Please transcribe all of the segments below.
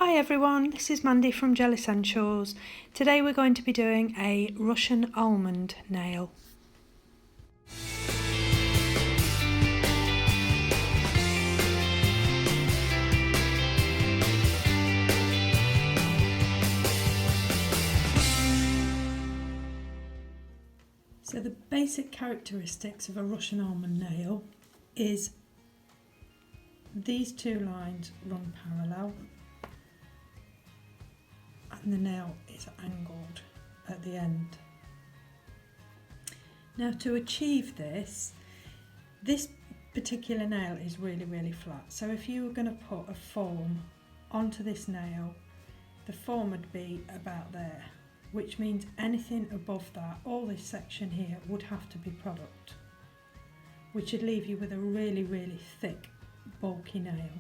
Hi everyone, this is Mandie from Gel Essentials. Today we're going to be doing a Russian almond nail. So the basic characteristics of a Russian almond nail is these two lines run parallel and the nail is angled at the end. Now to achieve this particular nail is really flat. So if you were going to put a form onto this nail, the form would be about there, which means anything above that, all this section here, would have to be product, which would leave you with a really thick, bulky nail.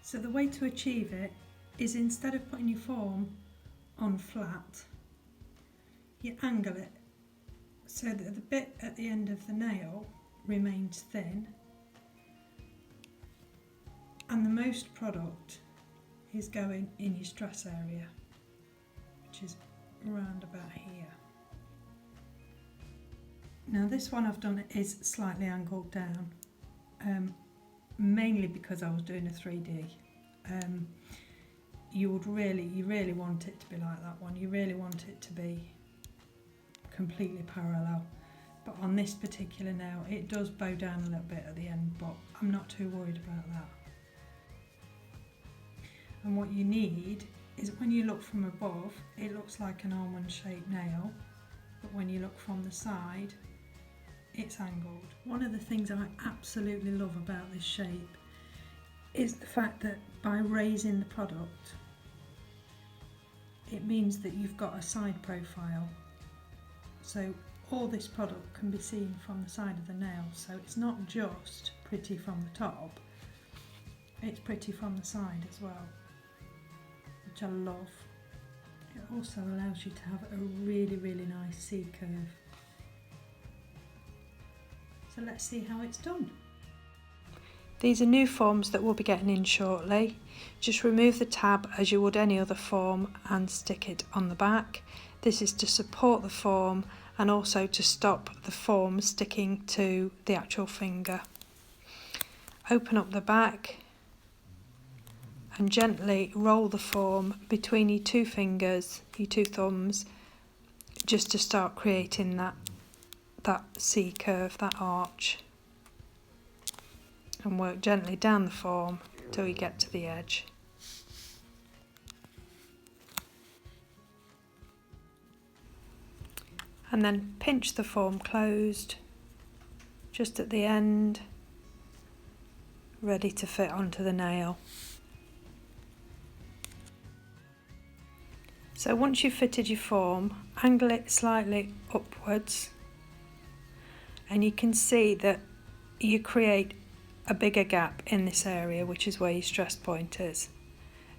So the way to achieve it is, instead of putting your form on flat, you angle it so that the bit at the end of the nail remains thin and the most product is going in your stress area, which is around about here. Now this one I've done is slightly angled down, mainly because I was doing a 3D. You really want it to be like that one. You really want it to be completely parallel. But on this particular nail, it does bow down a little bit at the end, but I'm not too worried about that. And what you need is, when you look from above, it looks like an almond shaped nail, but when you look from the side, it's angled. One of the things I absolutely love about this shape is the fact that by raising the product, it means that you've got a side profile. So all this product can be seen from the side of the nail, so it's not just pretty from the top, it's pretty from the side as well, which I love. It also allows you to have a really nice C curve. So let's see how it's done. These are new forms that we'll be getting in shortly. Just remove the tab as you would any other form and stick it on the back. This is to support the form and also to stop the form sticking to the actual finger. Open up the back and gently roll the form between your two fingers, your two thumbs, just to start creating that C curve, that arch. And work gently down the form till you get to the edge. And then pinch the form closed just at the end, ready to fit onto the nail. So once you've fitted your form, angle it slightly upwards and you can see that you create a bigger gap in this area, which is where your stress point is.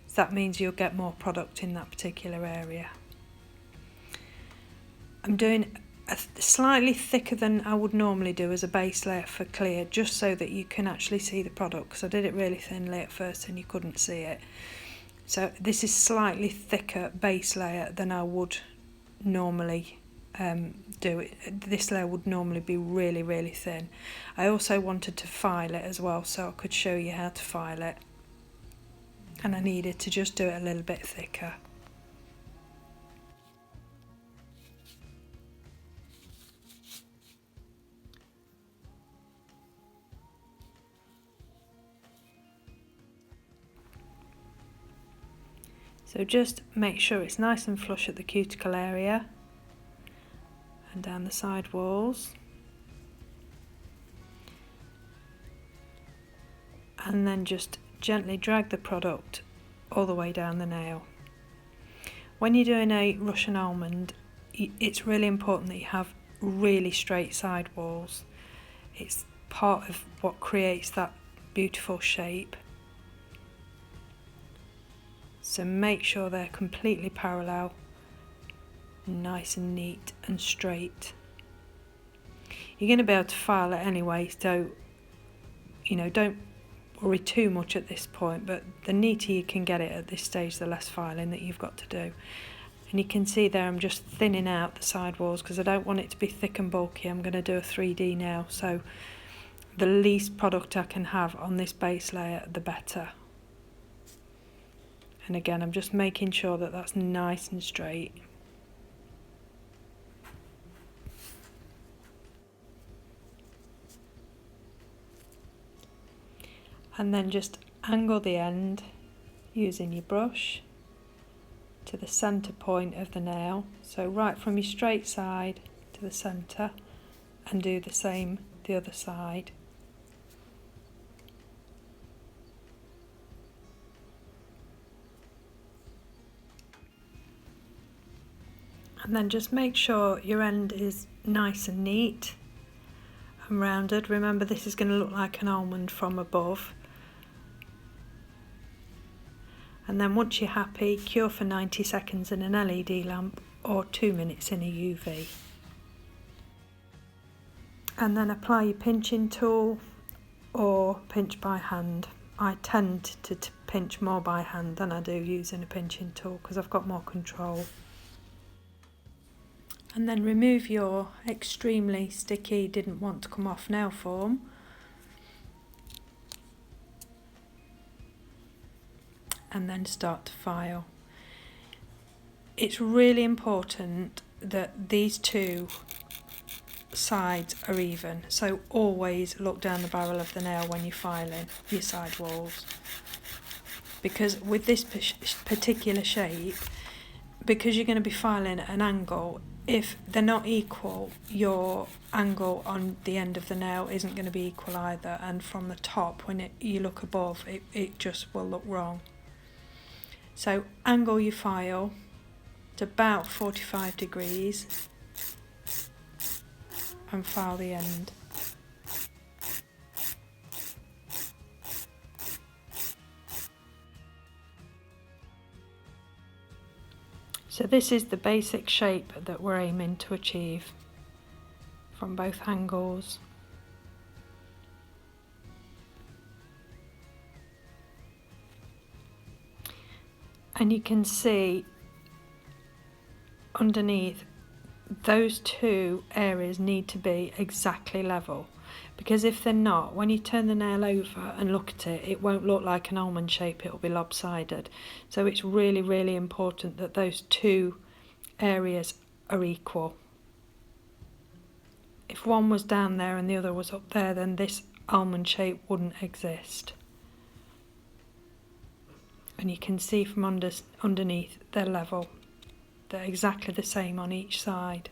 So that means you'll get more product in that particular area. I'm doing a slightly thicker than I would normally do as a base layer for clear, just so that you can actually see the product, because I did it really thinly at first and you couldn't see it. So this is slightly thicker base layer than I would normally do it. This layer would normally be really thin. I also wanted to file it as well, so I could show you how to file it, and I needed to just do it a little bit thicker. So just make sure it's nice and flush at the cuticle area and down the side walls, and then just gently drag the product all the way down the nail. When you're doing a Russian almond, it's really important that you have really straight side walls. It's part of what creates that beautiful shape. So make sure they're completely parallel, nice and neat and straight. You're going to be able to file it anyway, so don't worry too much at this point, but the neater you can get it at this stage, the less filing that you've got to do. And you can see there I'm just thinning out the side walls because I don't want it to be thick and bulky. I'm going to do a 3D now, so the least product I can have on this base layer, the better. And again, I'm just making sure that that's nice and straight. And then just angle the end using your brush to the centre point of the nail. So right from your straight side to the centre, and do the same the other side. And then just make sure your end is nice and neat and rounded. Remember, this is going to look like an almond from above. And then once you're happy, cure for 90 seconds in an LED lamp or 2 minutes in a UV. And then apply your pinching tool or pinch by hand. I tend to pinch more by hand than I do using a pinching tool because I've got more control. And then remove your extremely sticky, didn't want to come off nail form. And then start to file. It's really important that these two sides are even, so always look down the barrel of the nail when you're filing your side walls, because with this particular shape, because you're going to be filing at an angle, if they're not equal, your angle on the end of the nail isn't going to be equal either, and from the top when you look above, it just will look wrong. So angle your file to about 45 degrees and file the end. So this is the basic shape that we're aiming to achieve from both angles. And you can see underneath, those two areas need to be exactly level, because if they're not, when you turn the nail over and look at it, it won't look like an almond shape, it will be lopsided. So it's really, really important that those two areas are equal. If one was down there and the other was up there, then this almond shape wouldn't exist. And you can see from underneath they're level. They're exactly the same on each side.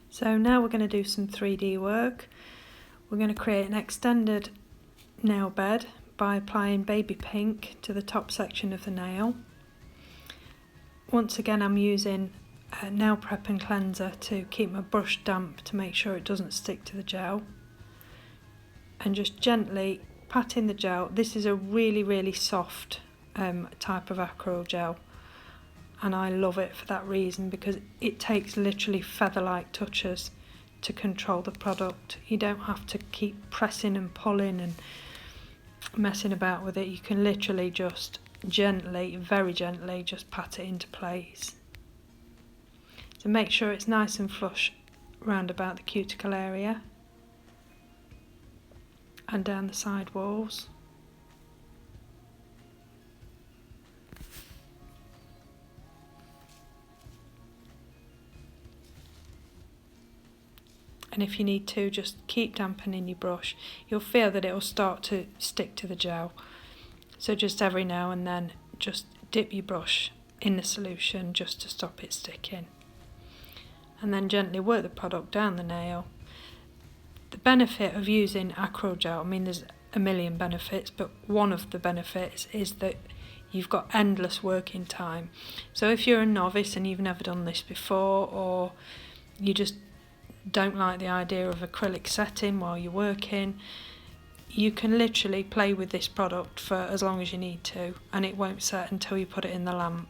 So now we're going to do some 3D work. We're going to create an extended nail bed by applying baby pink to the top section of the nail. Once again, I'm using a nail prep and cleanser to keep my brush damp to make sure it doesn't stick to the gel. And just gently patting the gel. This is a really, really soft type of acryl gel, and I love it for that reason, because it takes literally feather-like touches to control the product. You don't have to keep pressing and pulling and messing about with it. You can literally just gently, very gently, just pat it into place. So make sure it's nice and flush round about the cuticle area and down the side walls. And if you need to, just keep dampening your brush. You'll feel that it'll start to stick to the gel. So just every now and then, just dip your brush in the solution just to stop it sticking. And then gently work the product down the nail. The benefit of using acryl gel, I mean there's a million benefits, but one of the benefits is that you've got endless working time. So if you're a novice and you've never done this before, or you just don't like the idea of acrylic setting while you're working, you can literally play with this product for as long as you need to, and it won't set until you put it in the lamp.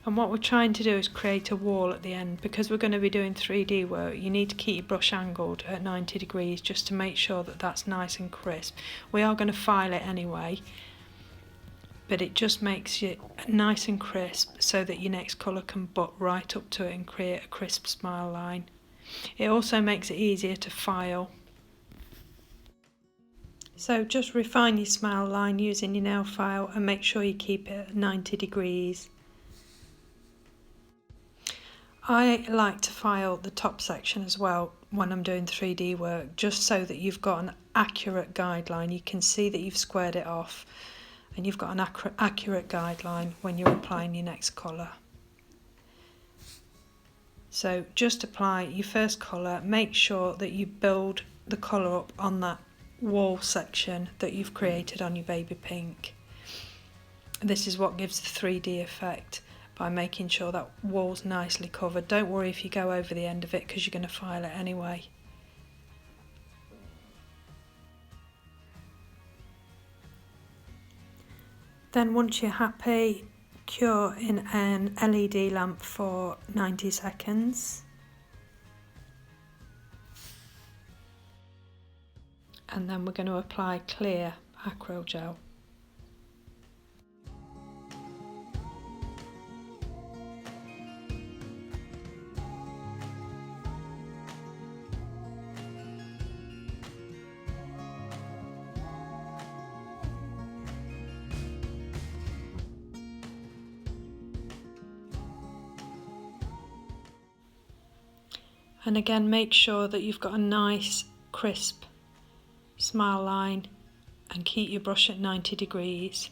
And what we're trying to do is create a wall at the end. Because we're going to be doing 3D work, you need to keep your brush angled at 90 degrees just to make sure that that's nice and crisp. We are going to file it anyway, but it just makes it nice and crisp so that your next colour can butt right up to it and create a crisp smile line. It also makes it easier to file. So just refine your smile line using your nail file and make sure you keep it at 90 degrees. I like to file the top section as well when I'm doing 3D work, just so that you've got an accurate guideline. You can see that you've squared it off and you've got an accurate guideline when you're applying your next colour. So just apply your first colour, make sure that you build the colour up on that wall section that you've created on your baby pink. This is what gives the 3D effect, by making sure that wall's nicely covered. Don't worry if you go over the end of it because you're going to file it anyway. Then once you're happy, cure in an LED lamp for 90 seconds. And then we're going to apply clear acryl gel. And again, make sure that you've got a nice crisp smile line and keep your brush at 90 degrees.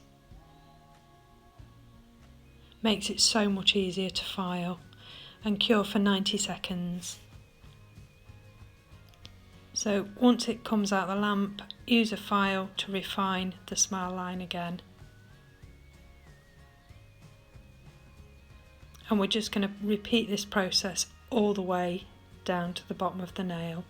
Makes it so much easier to file, and cure for 90 seconds. So once it comes out the lamp, use a file to refine the smile line again. And we're just going to repeat this process all the way down to the bottom of the nail.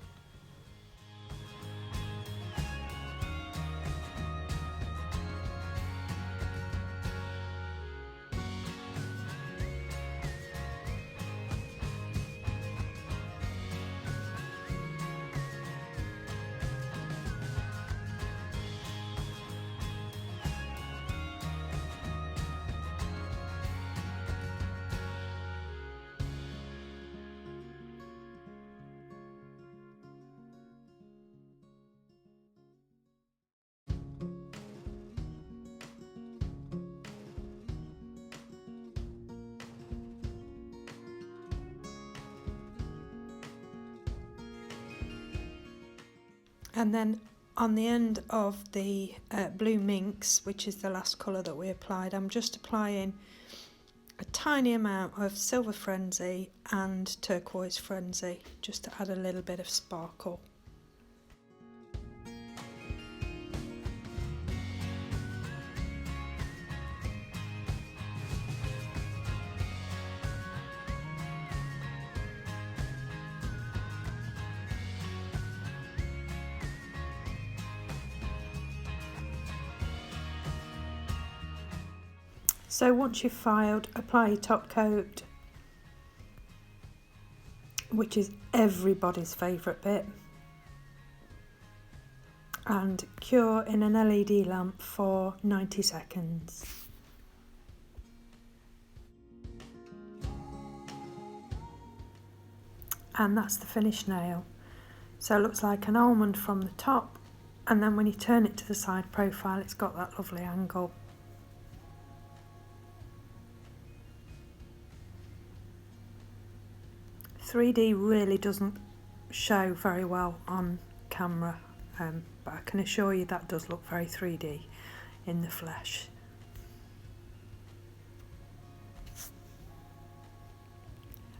And then on the end of the blue minx, which is the last colour that we applied, I'm just applying a tiny amount of Silver Frenzy and Turquoise Frenzy, just to add a little bit of sparkle. So once you've filed, apply your top coat, which is everybody's favourite bit, and cure in an LED lamp for 90 seconds. And that's the finished nail. So it looks like an almond from the top, and then when you turn it to the side profile, it's got that lovely angle. .3D really doesn't show very well on camera, but I can assure you that does look very 3D in the flesh.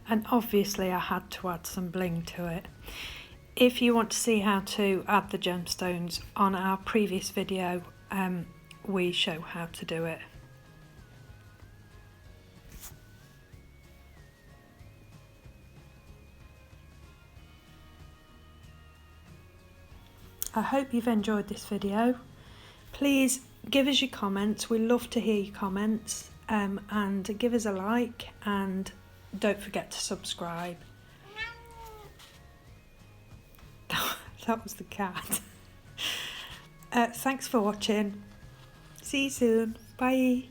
And obviously I had to add some bling to it. If you want to see how to add the gemstones, on our previous video we show how to do it. I hope you've enjoyed this video. Please give us your comments. We love to hear your comments. and give us a like, and don't forget to subscribe. That was the cat. Thanks for watching. See you soon. Bye.